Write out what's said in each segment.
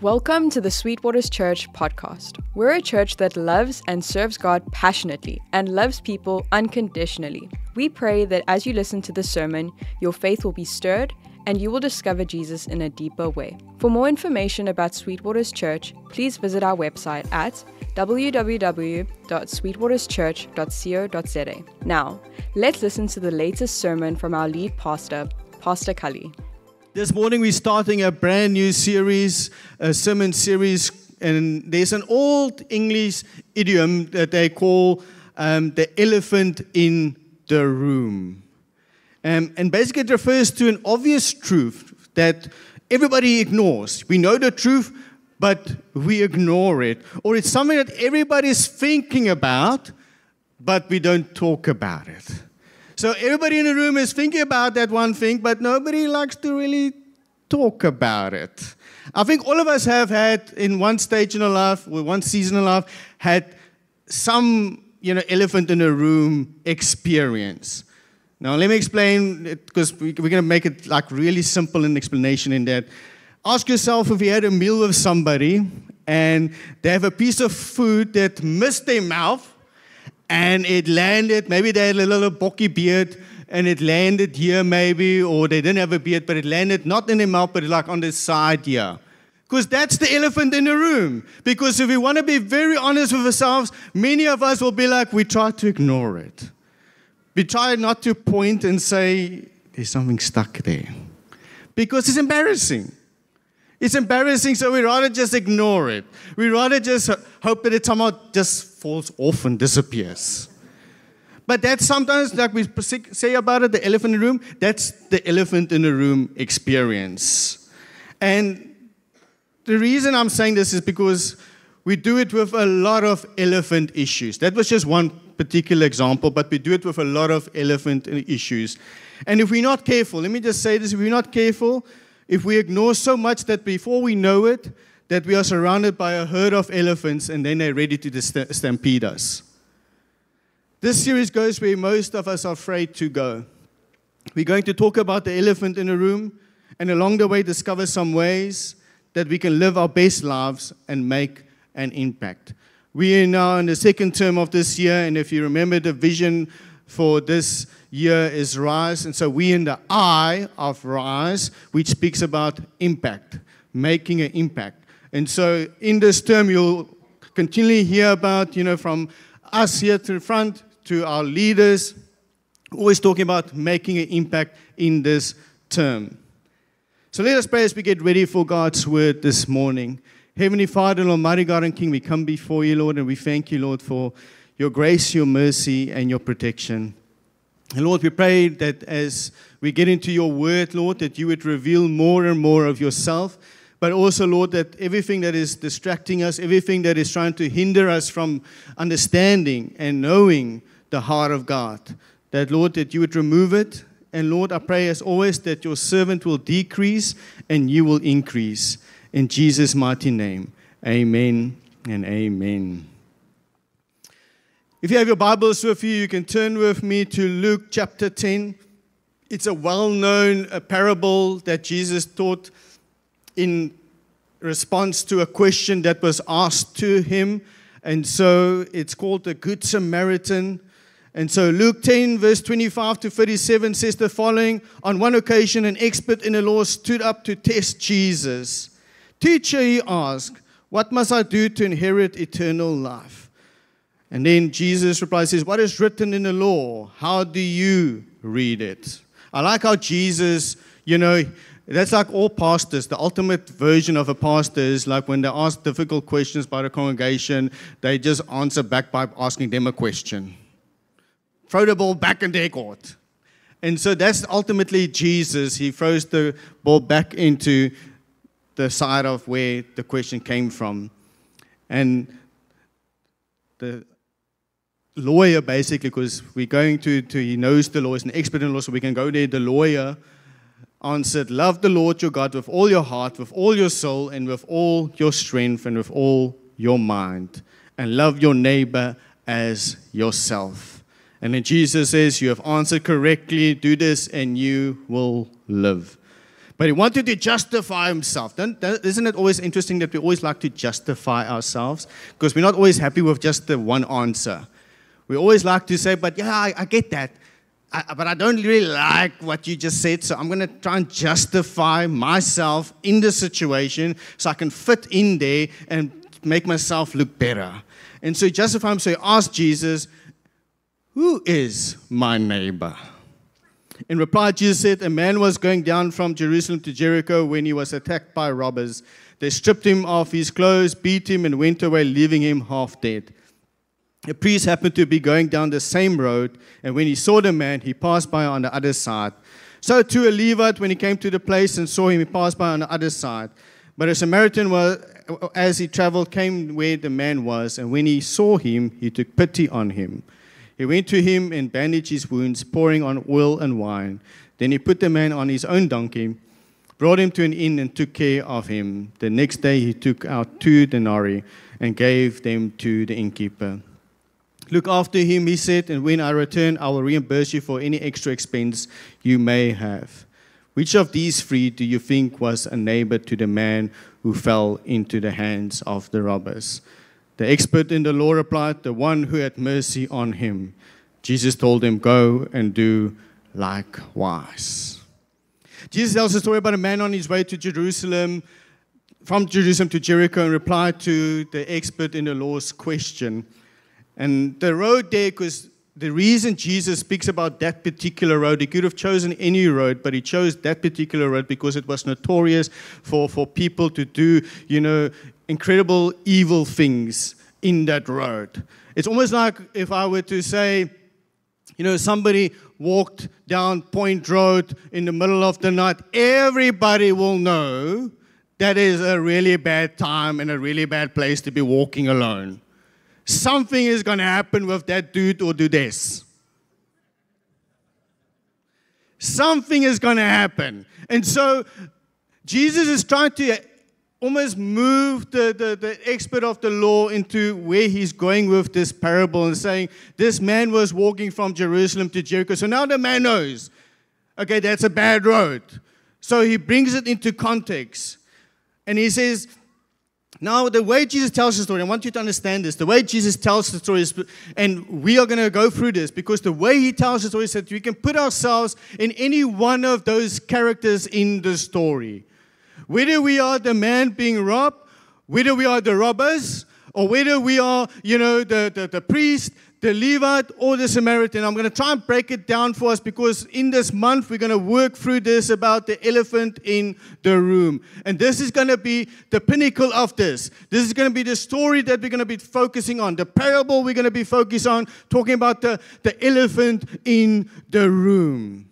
Welcome to the Sweetwaters Church podcast. We're a church that loves and serves God passionately and loves people unconditionally. We pray that as you listen to this sermon, your faith will be stirred and you will discover Jesus in a deeper way. For more information about Sweetwaters Church, please visit our website at www.sweetwaterschurch.co.za. Now, let's listen to the latest sermon from our lead pastor, Pastor Kali. This morning we're starting a brand new series, a sermon series, and there's an old English idiom that they call the elephant in the room. And basically it refers to an obvious truth that everybody ignores. We know the truth, but we ignore it. Or it's something that everybody's thinking about, but we don't talk about it. So everybody in the room is thinking about that one thing, but nobody likes to really talk about it. I think all of us have had, in one stage in our life, or one season in life, had some, elephant in the room experience. Now, let me explain, because we're going to make it like really simple in explanation in that. Ask yourself if you had a meal with somebody, and they have a piece of food that missed their mouth, and it landed, maybe they had a little bocky beard, and it landed here maybe, or they didn't have a beard, but it landed not in their mouth, but like on the side here. Because that's the elephant in the room. Because if we want to be very honest with ourselves, many of us will be like, we try to ignore it. We try not to point and say, there's something stuck there. Because it's embarrassing. It's embarrassing, so we rather just ignore it. We rather just hope that it somehow just falls off and disappears. But that's sometimes, like we say about it, the elephant in the room, that's the elephant in the room experience. And the reason I'm saying this is because we do it with a lot of elephant issues. That was just one particular example, but we do it with a lot of elephant issues. And if we're not careful, let me just say this, if we're not careful, if we ignore so much that before we know it, that we are surrounded by a herd of elephants and then they're ready to stampede us. This series goes where most of us are afraid to go. We're going to talk about the elephant in the room and along the way discover some ways that we can live our best lives and make an impact. We are now in the second term of this year, and if you remember, the vision for this year is Rise. And so we're in the I of Rise, which speaks about impact, making an impact. And so in this term, you'll continually hear about, from us here to the front to our leaders, always talking about making an impact in this term. So let us pray as we get ready for God's word this morning. Heavenly Father and Almighty God and King, we come before you, Lord, and we thank you, Lord, for your grace, your mercy, and your protection. And Lord, we pray that as we get into your word, Lord, that you would reveal more and more of yourself, but also, Lord, that everything that is distracting us, everything that is trying to hinder us from understanding and knowing the heart of God, that, Lord, that you would remove it. And, Lord, I pray as always that your servant will decrease and you will increase. In Jesus' mighty name, amen and amen. If you have your Bibles with you, you can turn with me to Luke chapter 10. It's a well-known parable that Jesus taught in response to a question that was asked to him. And so it's called the Good Samaritan. And so Luke 10, verse 25 to 37 says the following. On one occasion, an expert in the law stood up to test Jesus. Teacher, he asked, what must I do to inherit eternal life? And then Jesus replies, says, what is written in the law? How do you read it? I like how Jesus, that's like all pastors. The ultimate version of a pastor is like when they ask difficult questions by the congregation, they just answer back by asking them a question. Throw the ball back in their court. And so that's ultimately Jesus. He throws the ball back into the side of where the question came from. And the lawyer, basically, because we're going to he knows the law, he's an expert in law, so we can go there. The lawyer answered, love the Lord your God with all your heart, with all your soul, and with all your strength, and with all your mind. And love your neighbor as yourself. And then Jesus says, you have answered correctly, do this, and you will live. But he wanted to justify himself. Isn't it always interesting that we always like to justify ourselves? Because we're not always happy with just the one answer. We always like to say, but yeah, I get that. But I don't really like what you just said, so I'm going to try and justify myself in the situation so I can fit in there and make myself look better. And so he justified himself. So he asked Jesus, who is my neighbor? In reply, Jesus said, a man was going down from Jerusalem to Jericho when he was attacked by robbers. They stripped him of his clothes, beat him, and went away, leaving him half dead. A priest happened to be going down the same road, and when he saw the man, he passed by on the other side. So too a Levite, when he came to the place and saw him, he passed by on the other side. But a Samaritan, as he traveled, came where the man was, and when he saw him, he took pity on him. He went to him and bandaged his wounds, pouring on oil and wine. Then he put the man on his own donkey, brought him to an inn, and took care of him. The next day he took out 2 denarii and gave them to the innkeeper. Look after him, he said, and when I return, I will reimburse you for any extra expense you may have. Which of these 3 do you think was a neighbor to the man who fell into the hands of the robbers? The expert in the law replied, the one who had mercy on him. Jesus told him, go and do likewise. Jesus tells a story about a man on his way to Jerusalem, from Jerusalem to Jericho, and replied to the expert in the law's question. And the road there, because the reason Jesus speaks about that particular road, he could have chosen any road, but he chose that particular road because it was notorious for people to do, incredible evil things in that road. It's almost like if I were to say, somebody walked down Point Road in the middle of the night, everybody will know that is a really bad time and a really bad place to be walking alone. Something is going to happen with that dude or dudess. Something is going to happen. And so Jesus is trying to almost move the expert of the law into where he's going with this parable and saying, this man was walking from Jerusalem to Jericho. So now the man knows, okay, that's a bad road. So he brings it into context. And he says, now the way Jesus tells the story, I want you to understand this, the way Jesus tells the story is, and we are going to go through this, because the way he tells the story is that we can put ourselves in any one of those characters in the story. Whether we are the man being robbed, whether we are the robbers, or whether we are, the priest, the Levite, or the Samaritan. I'm going to try and break it down for us because in this month we're going to work through this about the elephant in the room. And this is going to be the pinnacle of this. This is going to be the story that we're going to be focusing on. The parable we're going to be focused on, talking about the elephant in the room.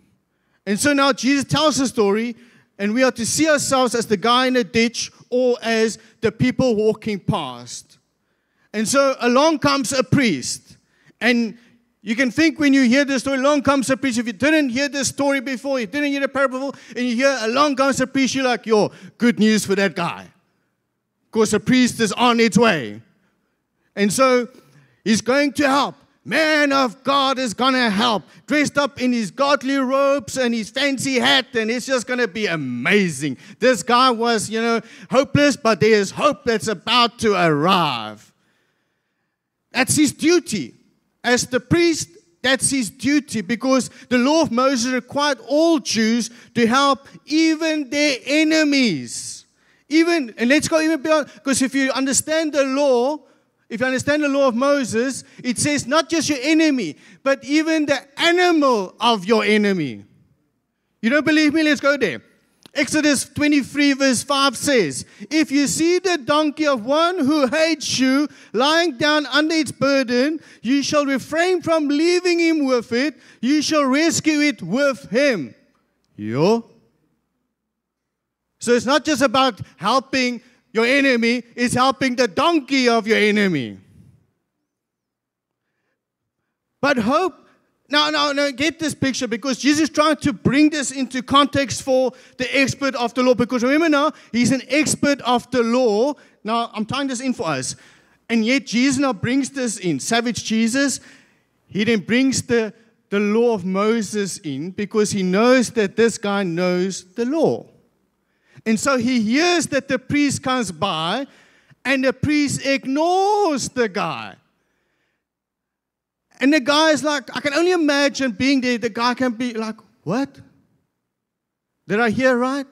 And so now Jesus tells the story, and we are to see ourselves as the guy in the ditch or as the people walking past. And so along comes a priest. And you can think when you hear the story, along comes a priest. If you didn't hear this story before, you didn't hear the parable before, and you hear along comes a priest, you're like, yo, good news for that guy. Because the priest is on its way. And so he's going to help. Man of God is going to help. Dressed up in his godly robes and his fancy hat, and it's just going to be amazing. This guy was, hopeless, but there is hope that's about to arrive. That's his duty. As the priest, that's his duty, because the law of Moses required all Jews to help even their enemies. And let's go even beyond, because if you understand the law, of Moses, it says not just your enemy, but even the animal of your enemy. You don't believe me? Let's go there. Exodus 23 verse 5 says, if you see the donkey of one who hates you lying down under its burden, you shall refrain from leaving him with it. You shall rescue it with him. So it's not just about helping your enemy, it's helping the donkey of your enemy. But hope, now, get this picture, because Jesus is trying to bring this into context for the expert of the law. Because remember now, he's an expert of the law. Now, I'm tying this in for us. And yet, Jesus now brings this in. Savage Jesus, he then brings the law of Moses in, because he knows that this guy knows the law. And so he hears that the priest comes by, and the priest ignores the guy. And the guy is like, I can only imagine being there. The guy can be like, what? Did I hear right?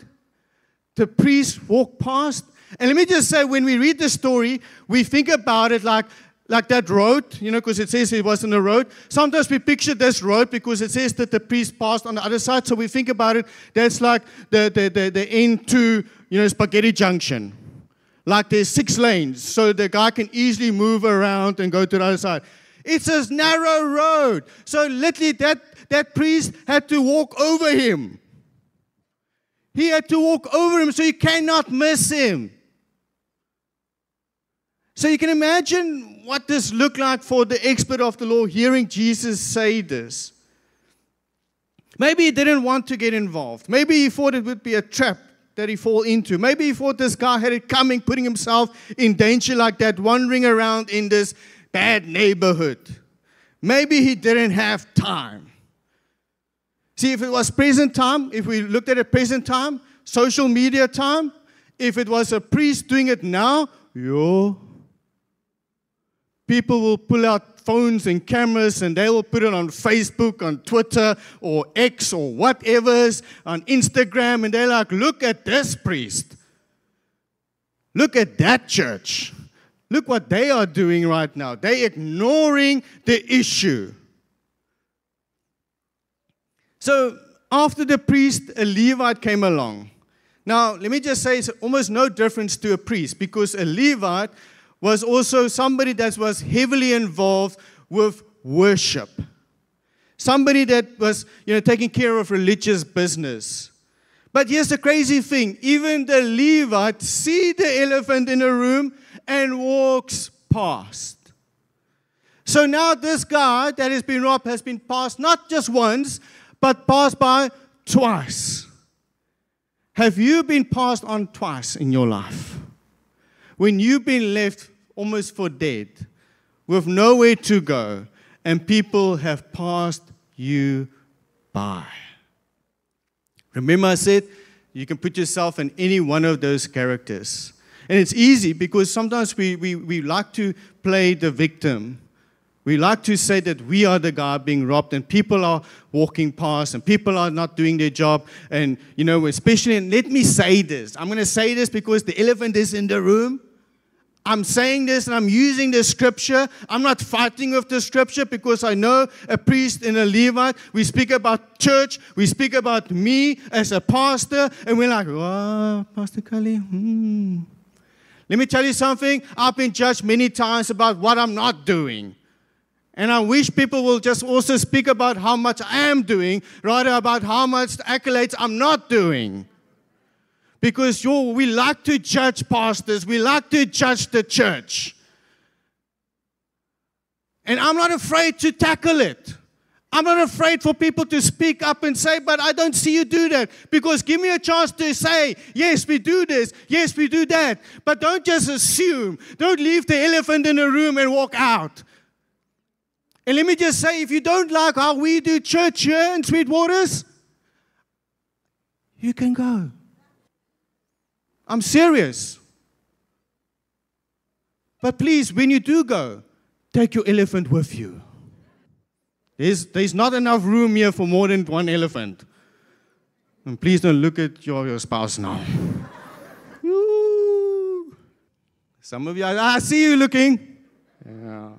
The priest walked past. And let me just say, when we read the story, we think about it like that road, because it says it was on the road. Sometimes we picture this road because it says that the priest passed on the other side. So we think about it, that's like the end to, Spaghetti Junction. Like there's 6 lanes, so the guy can easily move around and go to the other side. It's a narrow road. So literally that priest had to walk over him. He had to walk over him, so you cannot miss him. So you can imagine what this looked like for the expert of the law hearing Jesus say this. Maybe he didn't want to get involved. Maybe he thought it would be a trap that he fall into. Maybe he thought this guy had it coming, putting himself in danger like that, wandering around in this bad neighborhood. Maybe he didn't have time. See, if it was present time, if we looked at it present time, social media time, if it was a priest doing it now, people will pull out phones and cameras and they will put it on Facebook, on Twitter, or X, or whatever's, on Instagram, and they're like, look at this priest. Look at that church. Look what they are doing right now. They're ignoring the issue. So after the priest, a Levite came along. Now, let me just say, it's almost no difference to a priest, because a Levite was also somebody that was heavily involved with worship. Somebody that was, taking care of religious business. But here's the crazy thing. Even the Levite sees the elephant in the room and walks past. So now this guy that has been robbed has been passed not just once, but passed by twice. Have you been passed on twice in your life? When you've been left almost for dead, with nowhere to go, and people have passed you by. Remember I said, you can put yourself in any one of those characters. And it's easy because sometimes we like to play the victim. We like to say that we are the guy being robbed and people are walking past and people are not doing their job. And, especially, and let me say this. I'm going to say this because the elephant is in the room. I'm saying this and I'm using the scripture. I'm not fighting with the scripture because I know a priest and a Levite. We speak about church. We speak about me as a pastor. And we're like, oh, Pastor Kali. Let me tell you something. I've been judged many times about what I'm not doing. And I wish people will just also speak about how much I am doing, rather about how much accolades I'm not doing. Because we like to judge pastors. We like to judge the church. And I'm not afraid to tackle it. I'm not afraid for people to speak up and say, but I don't see you do that. Because give me a chance to say, yes, we do this. Yes, we do that. But don't just assume. Don't leave the elephant in the room and walk out. And let me just say, if you don't like how we do church here in Sweetwaters, you can go. I'm serious. But please, when you do go, take your elephant with you. There's not enough room here for more than one elephant. And please don't look at your spouse now. Some of you, I see you looking. Yeah.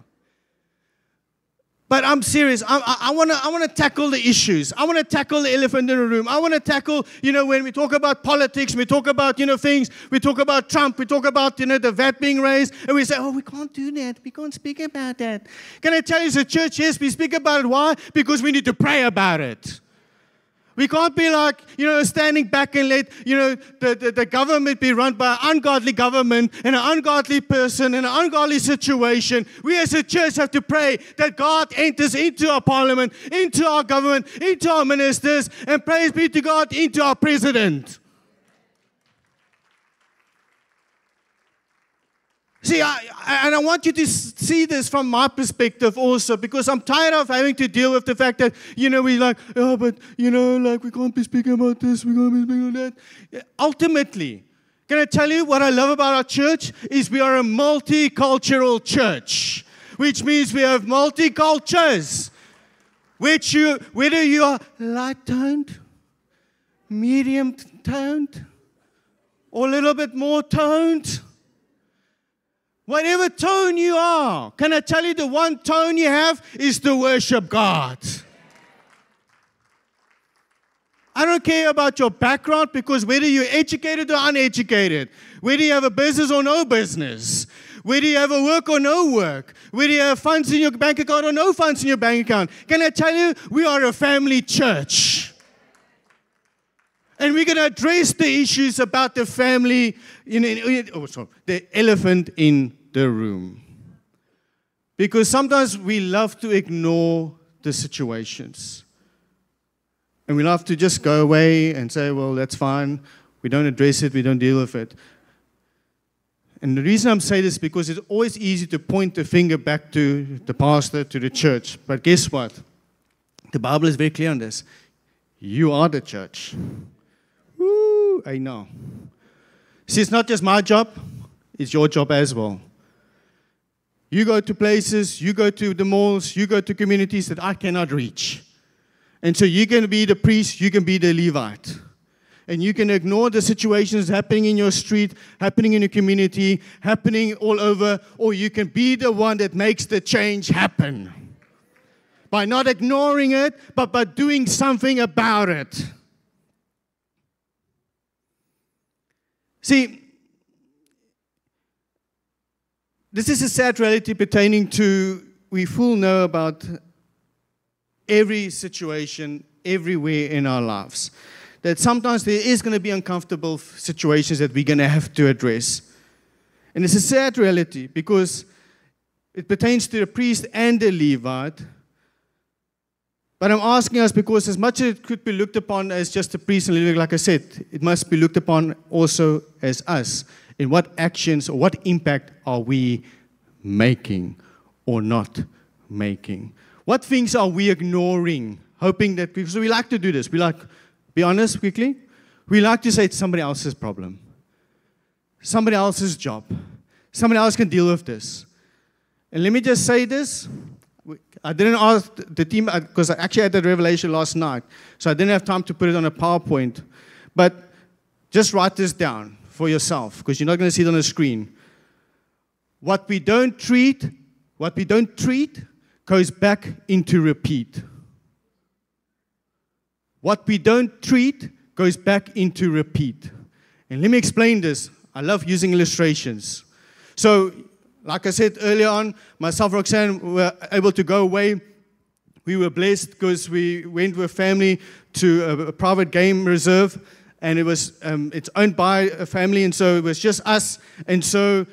But I'm serious. I want to tackle the issues. I want to tackle the elephant in the room. I want to tackle, when we talk about politics, we talk about, things, we talk about Trump, we talk about, the VAT being raised, and we say, oh, we can't do that. We can't speak about that. Can I tell you, as a church, yes, we speak about it. Why? Because we need to pray about it. We can't be like, standing back and let, the government be run by an ungodly government and an ungodly person and an ungodly situation. We as a church have to pray that God enters into our parliament, into our government, into our ministers, and praise be to God, into our president. See, see, I want you to see this from my perspective also, because I'm tired of having to deal with the fact that, we're like, oh, but, we can't be speaking about this, we can't be speaking about that. Ultimately, can I tell you what I love about our church is we are a multicultural church, which means we have multi-cultures. Whether you are light-toned, medium-toned, or a little bit more toned, whatever tone you are, can I tell you the one tone you have is to worship God. I don't care about your background, because whether you're educated or uneducated, whether you have a business or no business, whether you have a work or no work, whether you have funds in your bank account or no funds in your bank account, can I tell you, we are a family church. And we're going to address the issues about the family, the elephant in the room. Because sometimes we love to ignore the situations. And we love to just go away and say, well, that's fine. We don't address it, we don't deal with it. And the reason I'm saying this is because it's always easy to point the finger back to the pastor, to the church. But guess what? The Bible is very clear on this. You are the church. I know. See, it's not just my job, it's your job as well. You go to places, you go to the malls, you go to communities that I cannot reach. And so you can be the priest, you can be the Levite. And you can ignore the situations happening in your street, happening in your community, happening all over, or you can be the one that makes the change happen. By not ignoring it, but by doing something about it. See, this is a sad reality pertaining to, we full know about every situation, everywhere in our lives. That sometimes there is going to be uncomfortable situations that we're going to have to address. And it's a sad reality because it pertains to the priest and the Levite. But I'm asking us because as much as it could be looked upon as just a priest and Levite, like I said, it must be looked upon also as us. In what actions or what impact are we making or not making? What things are we ignoring? Hoping that, because we like to do this. We like, be honest quickly, we like to say it's somebody else's problem. Somebody else's job. Somebody else can deal with this. And let me just say this. I didn't ask the team, because I actually had that revelation last night, so I didn't have time to put it on a PowerPoint. But just write this down for yourself, because you're not going to see it on the screen. What we don't treat goes back into repeat. What we don't treat goes back into repeat. And let me explain this. I love using illustrations. So, like I said earlier on, myself and Roxanne were able to go away. We were blessed because we went with a family to a private game reserve, and it was it's owned by a family, and so it was just us. And so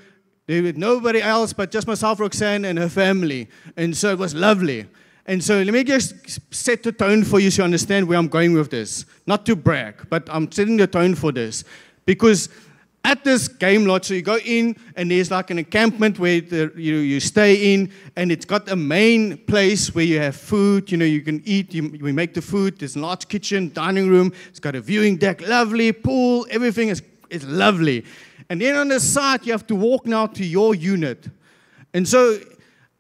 there was nobody else but just myself, Roxanne, and her family. And so it was lovely. And so let me just set the tone for you so you understand where I'm going with this. Not to brag, but I'm setting the tone for this. Because at this game lot, so you go in, and there's like an encampment where you stay in, and it's got a main place where you have food, you can eat, we make the food, there's a large kitchen, dining room, it's got a viewing deck, lovely, pool, everything is lovely. And then on the side, you have to walk now to your unit. And so,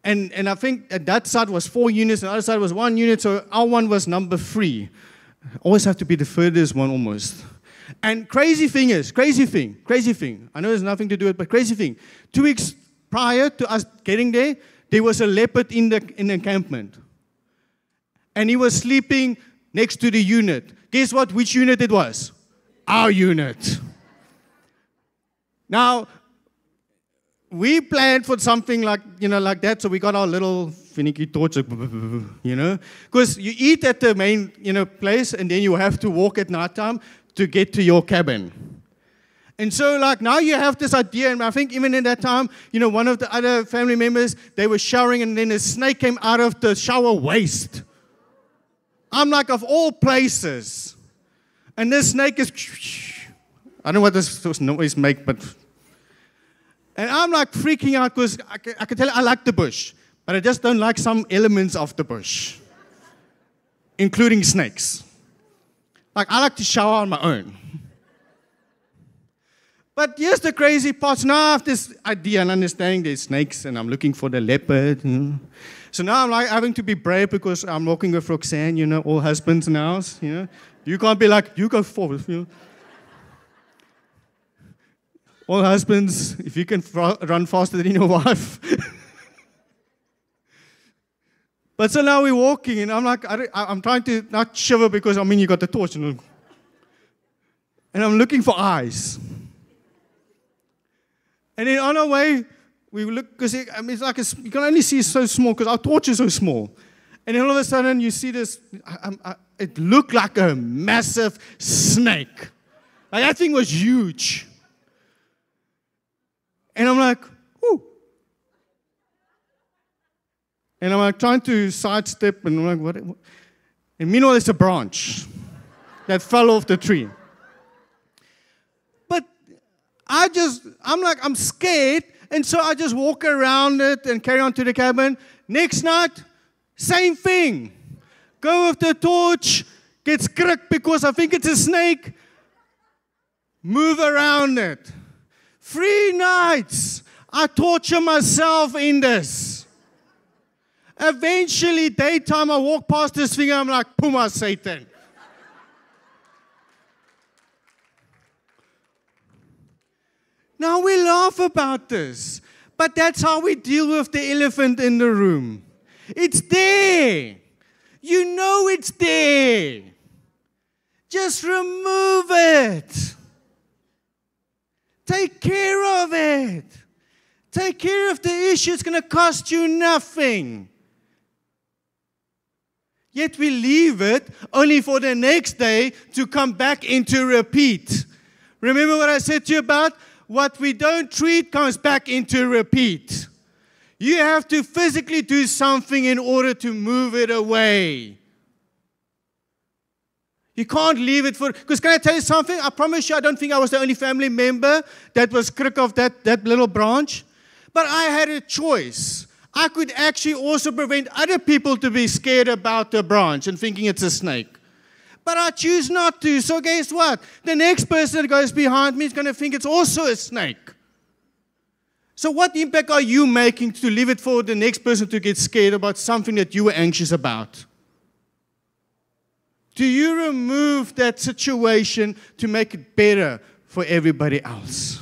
and I think at that side was 4 units, and the other side was 1 unit, so our one was number 3. Always have to be the furthest one almost. And crazy thing, I know there's nothing to do with it, but crazy thing. 2 weeks prior to us getting there, there was a leopard in the encampment. And he was sleeping next to the unit. Guess what? Which unit it was? Our unit. Now, we planned for something like that, so we got our little finicky torch, because you eat at the main, place, and then you have to walk at nighttime to get to your cabin. And so, now you have this idea, and I think even in that time, one of the other family members, they were showering, and then a snake came out of the shower waste. I'm like, of all places. And this snake is, I don't know what this noise make, but, And I'm like freaking out because I can tell I like the bush, but I just don't like some elements of the bush, including snakes. Like, I like to shower on my own. But here's the crazy part. So now I have this idea and understanding there's snakes, and I'm looking for the leopard. So now I'm like having to be brave because I'm walking with Roxanne, all husbands in the house. You can't be like, you go forward. All husbands, if you can run faster than your wife. But so now we're walking, and I'm like, I'm trying to not shiver because, you got the torch. And I'm looking for eyes. And then on our way, we look, because it's like you can only see so small because our torch is so small. And then all of a sudden, you see this, it looked like a massive snake. Like, that thing was huge. And I'm like, ooh. And I'm like trying to sidestep, and I'm like, what? And meanwhile, it's a branch that fell off the tree. But I'm scared, and so I just walk around it and carry on to the cabin. Next night, same thing. Go with the torch, get skrik because I think it's a snake. Move around it. 3 nights, I torture myself in this. Eventually, daytime, I walk past this thing, I'm like, Puma, Satan. Now we laugh about this, but that's how we deal with the elephant in the room. It's there. You know it's there. Just remove it. Take care of it. Take care of the issue. It's going to cost you nothing. Yet we leave it only for the next day to come back into repeat. Remember what I said to you about? What we don't treat comes back into repeat. You have to physically do something in order to move it away. You can't leave it for, because can I tell you something? I promise you, I don't think I was the only family member that was skrik of that little branch. But I had a choice. I could actually also prevent other people to be scared about the branch and thinking it's a snake. But I choose not to. So guess what? The next person that goes behind me is going to think it's also a snake. So what impact are you making to leave it for the next person to get scared about something that you were anxious about? Do you remove that situation to make it better for everybody else?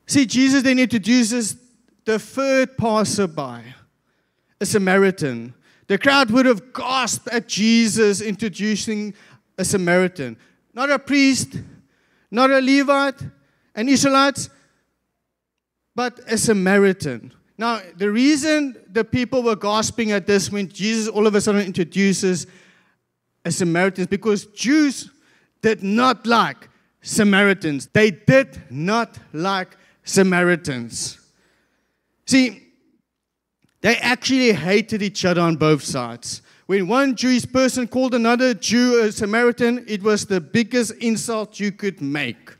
See, Jesus then introduces the third passerby, a Samaritan. The crowd would have gasped at Jesus introducing a Samaritan. Not a priest, not a Levite, an Israelite, but a Samaritan. Now, the reason the people were gasping at this when Jesus all of a sudden introduces a Samaritan is because Jews did not like Samaritans. They did not like Samaritans. See, they actually hated each other on both sides. When one Jewish person called another Jew a Samaritan, it was the biggest insult you could make.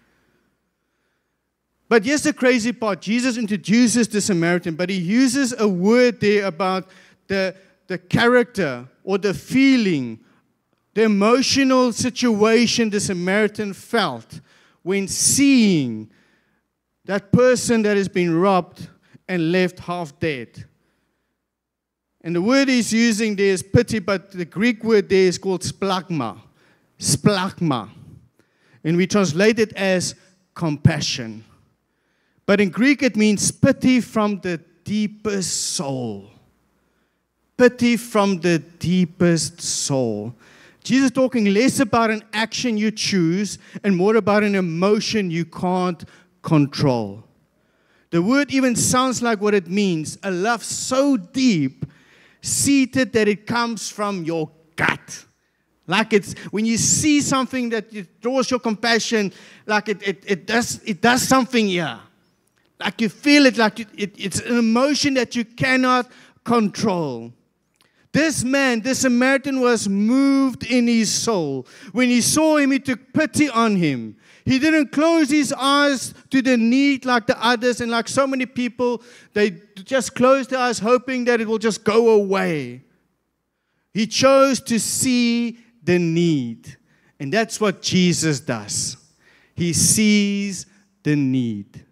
But here's the crazy part. Jesus introduces the Samaritan, but he uses a word there about the character or the feeling, the emotional situation the Samaritan felt when seeing that person that has been robbed and left half dead. And the word he's using there is pity, but the Greek word there is called splagma. Splagma. And we translate it as compassion. But in Greek it means pity from the deepest soul. Pity from the deepest soul. Jesus is talking less about an action you choose and more about an emotion you can't control. The word even sounds like what it means. A love so deep, seated that it comes from your gut. Like it's, when you see something that it draws your compassion, like it does something here. Like you feel it, like it's an emotion that you cannot control. This man, this Samaritan, was moved in his soul. When he saw him, he took pity on him. He didn't close his eyes to the need like the others, and like so many people, they just close their eyes hoping that it will just go away. He chose to see the need. And that's what Jesus does. He sees the need.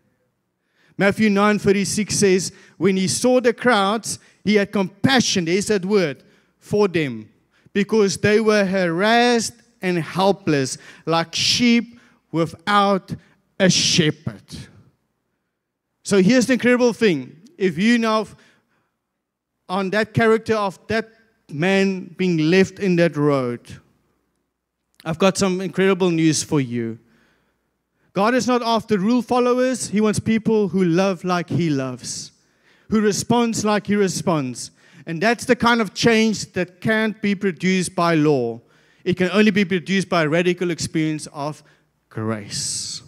Matthew 9:36 says, when he saw the crowds, he had compassion, there's that word, for them, because they were harassed and helpless, like sheep without a shepherd. So here's the incredible thing. If you now, on that character of that man being left in that road, I've got some incredible news for you. God is not after rule followers. He wants people who love like He loves, who responds like He responds. And that's the kind of change that can't be produced by law. It can only be produced by a radical experience of grace.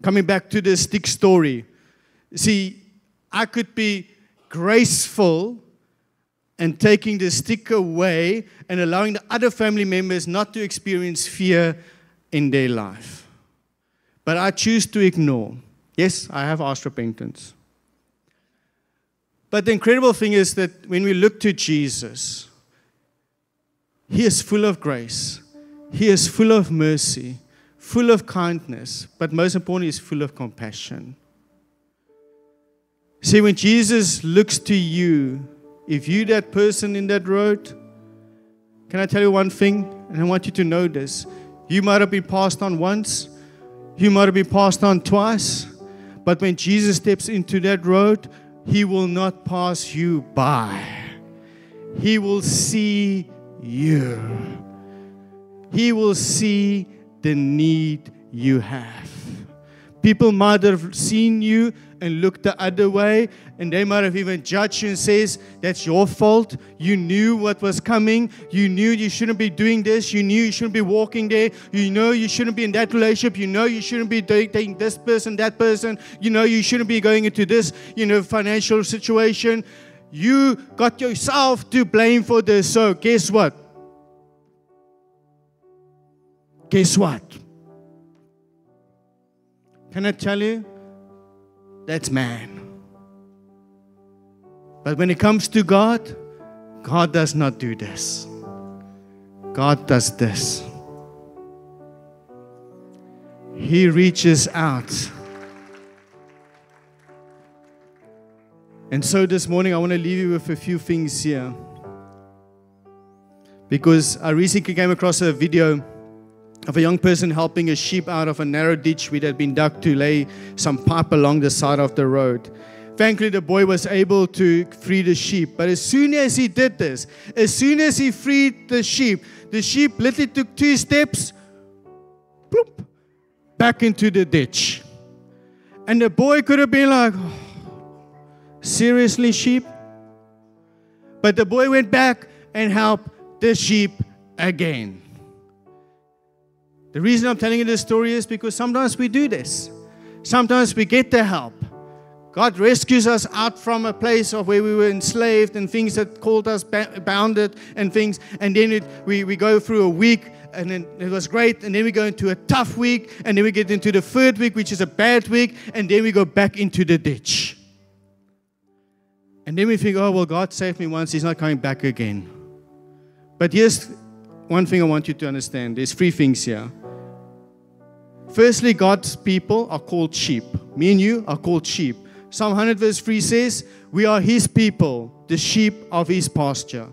Coming back to the stick story. See, I could be graceful and taking the stick away and allowing the other family members not to experience fear in their life. But I choose to ignore. Yes, I have asked repentance. But the incredible thing is that when we look to Jesus, He is full of grace. He is full of mercy, full of kindness, but most importantly, He's full of compassion. See, when Jesus looks to you, if you're that person in that road, can I tell you one thing? And I want you to know this. You might have been passed on once. You might have been passed on twice. But when Jesus steps into that road, He will not pass you by. He will see you. He will see the need you have. People might have seen you and looked the other way, and they might have even judged you and says, that's your fault. You knew what was coming. You knew you shouldn't be doing this. You knew you shouldn't be walking there. You know you shouldn't be in that relationship. You know you shouldn't be dating this person, that person. You know you shouldn't be going into this, financial situation. You got yourself to blame for this. So guess what? Guess what? Can I tell you? That's man. But when it comes to God, God does not do this. God does this. He reaches out. And so this morning I want to leave you with a few things here. Because I recently came across a video of a young person helping a sheep out of a narrow ditch which had been dug to lay some pipe along the side of the road. Thankfully, the boy was able to free the sheep. But as soon as he did this, as soon as he freed the sheep literally took 2 steps, bloop, back into the ditch. And the boy could have been like, oh, seriously, sheep? But the boy went back and helped the sheep again. The reason I'm telling you this story is because sometimes we do this. Sometimes we get the help. God rescues us out from a place of where we were enslaved and things that called us bounded and things. And then we go through a week and then it was great. And then we go into a tough week. And then we get into the 3rd week, which is a bad week. And then we go back into the ditch. And then we think, oh, well, God saved me once. He's not coming back again. But here's one thing I want you to understand. There's 3 things here. Firstly, God's people are called sheep. Me and you are called sheep. Psalm 100 verse 3 says, we are His people, the sheep of His pasture.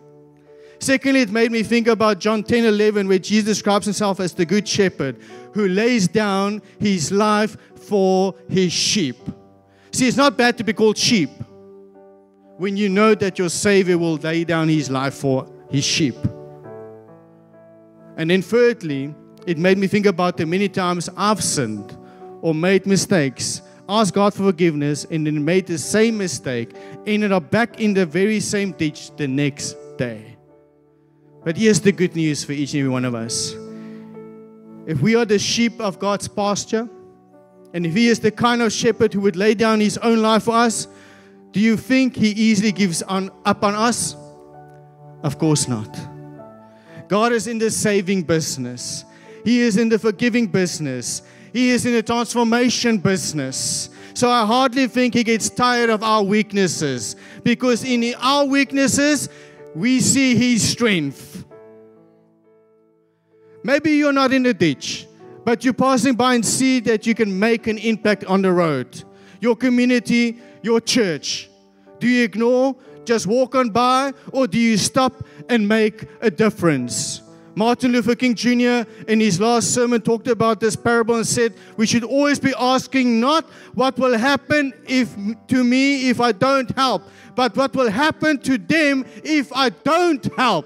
Secondly, it made me think about John 10:11, where Jesus describes Himself as the good shepherd who lays down His life for His sheep. See, it's not bad to be called sheep when you know that your Savior will lay down His life for His sheep. And then thirdly, it made me think about the many times I've sinned or made mistakes, asked God for forgiveness, and then made the same mistake, ended up back in the very same ditch the next day. But here's the good news for each and every one of us. If we are the sheep of God's pasture, and if He is the kind of shepherd who would lay down His own life for us, Do you think He easily gives up on us? Of course not. God is in the saving business. He is in the forgiving business. He is in the transformation business. So I hardly think He gets tired of our weaknesses, because in our weaknesses, we see His strength. Maybe you're not in the ditch, but you're passing by and see that you can make an impact on the road. Your community, your church. Do you ignore, just walk on by, or do you stop and make a difference? Martin Luther King Jr. in his last sermon talked about this parable and said, we should always be asking not what will happen to me if I don't help, but what will happen to them if I don't help.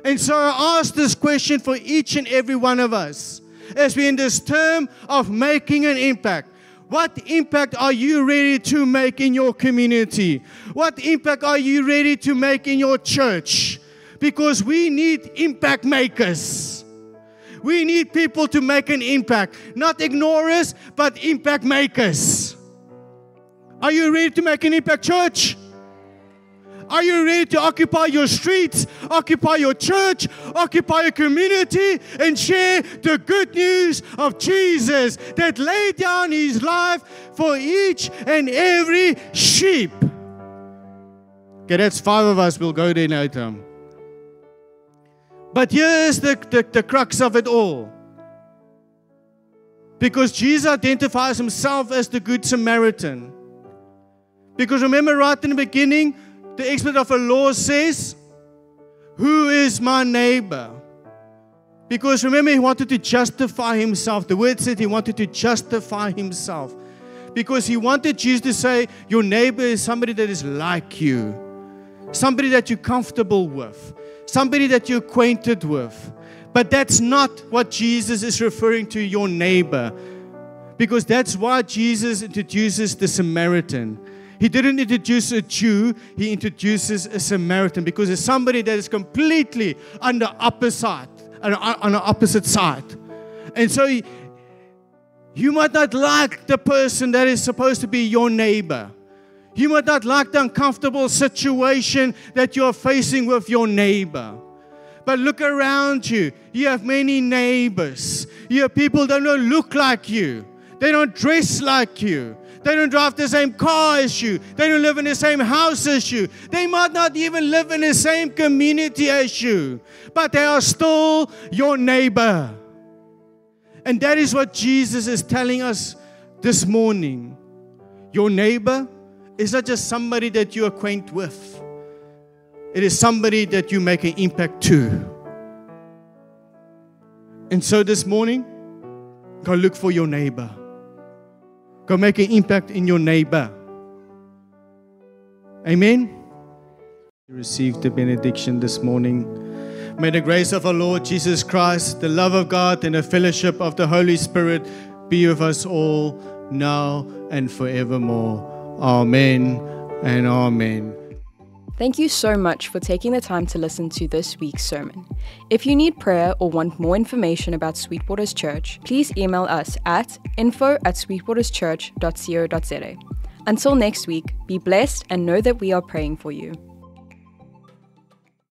And so I ask this question for each and every one of us as we're in this term of making an impact. What impact are you ready to make in your community? What impact are you ready to make in your church? Because we need impact makers. We need people to make an impact. Not ignorers, but impact makers. Are you ready to make an impact, church? Are you ready to occupy your streets, occupy your church, occupy your community, and share the good news of Jesus that laid down His life for each and every sheep? Okay, that's 5 of us. We'll go there later. But here's the crux of it all. Because Jesus identifies Himself as the Good Samaritan. Because remember right in the beginning, the expert of the law says, who is my neighbor? Because remember, He wanted to justify Himself. The word said He wanted to justify Himself. Because He wanted Jesus to say, your neighbor is somebody that is like you. Somebody that you're comfortable with. Somebody that you're acquainted with. But that's not what Jesus is referring to, your neighbor. Because that's why Jesus introduces the Samaritan. He didn't introduce a Jew, He introduces a Samaritan, because it's somebody that is completely on the opposite side. And so you might not like the person that is supposed to be your neighbor. You might not like the uncomfortable situation that you're facing with your neighbor. But look around you. You have many neighbors. You have people that don't look like you. They don't dress like you. They don't drive the same car as you. They don't live in the same house as you. They might not even live in the same community as you. But they are still your neighbor. And that is what Jesus is telling us this morning. Your neighbor is not just somebody that you acquaint with. It is somebody that you make an impact to. And so this morning, go look for your neighbor. Go make an impact in your neighbor. Amen. You received the benediction this morning. May the grace of our Lord Jesus Christ, the love of God, and the fellowship of the Holy Spirit be with us all now and forevermore. Amen and amen. Thank you so much for taking the time to listen to this week's sermon. If you need prayer or want more information about Sweetwaters Church, please email us at info@sweetwaterschurch.co.za. Until next week, be blessed and know that we are praying for you.